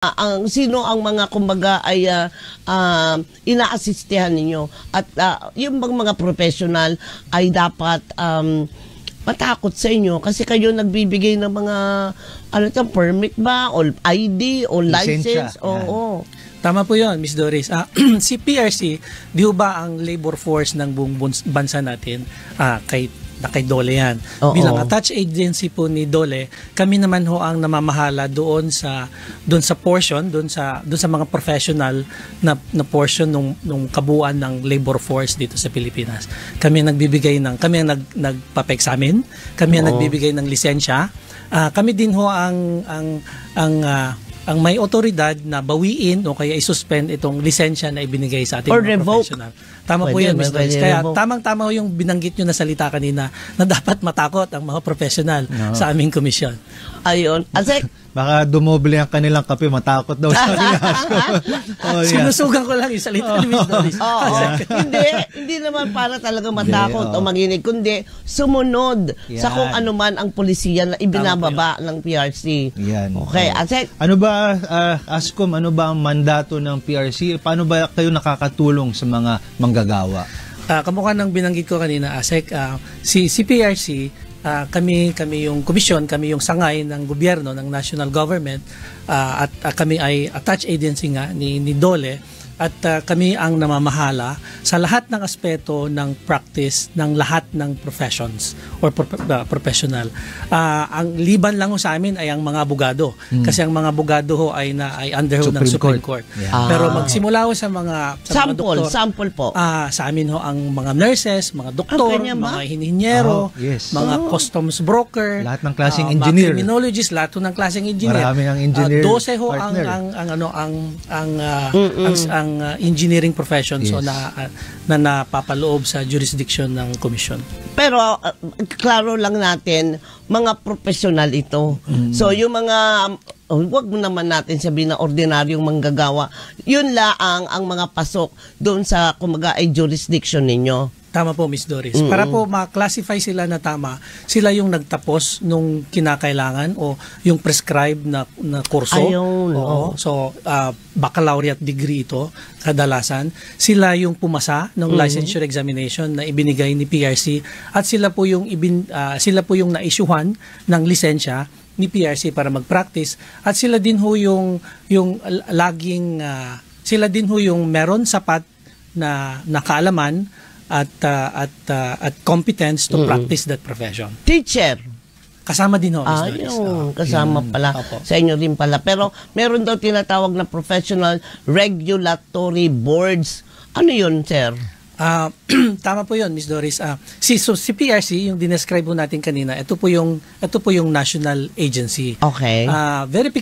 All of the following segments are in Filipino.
Ang sino ang mga kumbaga ay ina-assistihan ninyo at yung mga professional ay dapat matakot sa inyo kasi kayo nagbibigay ng mga permit ba o ID o license. Oo. Tama po yun, Miss Doris. Si PRC, di ba ang labor force ng buong bansa natin kay Dole yan. Bilang attached agency po ni Dole, kami naman ho ang namamahala doon sa portion, doon sa mga professional na portion nung kabuuan ng labor force dito sa Pilipinas. Kami ang nagpa-examine, kami ang nagbibigay ng lisensya. Kami din ho ang may otoridad na bawiin o kaya i-suspend itong lisensya na ibinigay sa ating mga professional. Tama po yan, Ms. Doris. Kaya tamang-tama yung binanggit nyo na salita kanina na dapat matakot ang mga professional sa aming komisyon. Ayun. Baka dumoble ang kanilang kape, matakot daw sa Sinusugan ko lang yung salita ni Ms. Doris. Hindi naman para talaga matakot o manginig, kundi sumunod sa kung ano man ang polisiya na ibinababa ng PRC. Yan. Okay, ano ba, Ascom, ano ba ang mandato ng PRC? Paano ba kayo nakakatulong sa mga manggagawa? Kamukha ng binanggit ko kanina, Asek, si PRC, kami yung komisyon, kami yung sangay ng gobyerno, ng national government, at kami ay attached agency nga ni Dole, at kami ang namamahala sa lahat ng aspeto ng practice ng lahat ng professions or professional. Ang liban lang sa amin ay ang mga abogado, kasi ang mga abogado ho ay under ng Supreme Court. Pero magsimula ho sa mga doktor, sample po. Sa amin ho ang mga nurses, mga doktor, mga hinihinyero, mga customs broker, lahat ng klaseng engineer, mga criminologist, lahat ng klaseng engineer. Marami ng engineer. 12 ho ang engineering professions na napapaloob sa jurisdiction ng komisyon. Pero klaro lang natin, mga professional ito. So yung mga wag mo naman natin sabihin na ordinaryong manggagawa, yun laang ang mga pasok doon sa kumaga ay jurisdiction ninyo. Tama po, Miss Doris. Para po ma-classify sila na tama, sila yung nagtapos nung kinakailangan o yung prescribed na kurso. Ayun. So, baccalaureate degree ito, kadalasan. Sila yung pumasa ng licensure examination na ibinigay ni PRC at sila po yung na-issuehan ng lisensya ni PRC para mag-practice at sila din ho yung laging sila din ho yung meron sapat na kaalaman at competence to practice that profession. Teacher. Kasama din ho, Ms. Doris. Kasama pala. Sa inyo din pala. Pero meron daw tinatawag na professional regulatory boards. Ano yun, sir? Tama po yun, Ms. Doris. Si PRC, yung dinescribe po natin kanina, ito po yung national agency. Okay. Very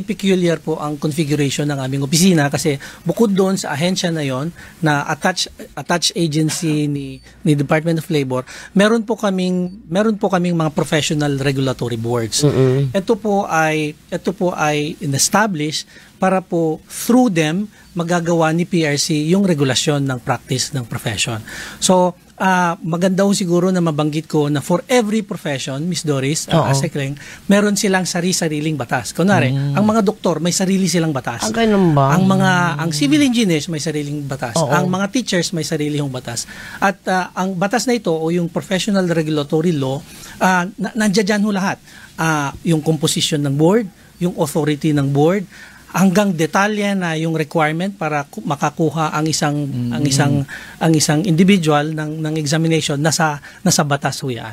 peculiar po ang configuration ng aming opisina kasi bukod doon sa ahensya na yon na attached agency ni Department of Labor, meron po kaming mga professional regulatory boards. Ito po ay in-establish para po through them magagawa ni PRC yung regulasyon ng practice ng profession. So, maganda ho siguro na mabanggit ko na for every profession, Miss Doris, Asekleng, meron silang sariling batas. Kunwari, ang mga doktor may sarili silang batas. Ang civil engineers may sariling batas. Ang mga teachers may sarilihong batas. At ang batas na ito o yung professional regulatory law, nandiyan ho lahat. Yung composition ng board, yung authority ng board, hanggang detalye na yung requirement para makakuha ang isang individual ng examination nasa batas ho yan.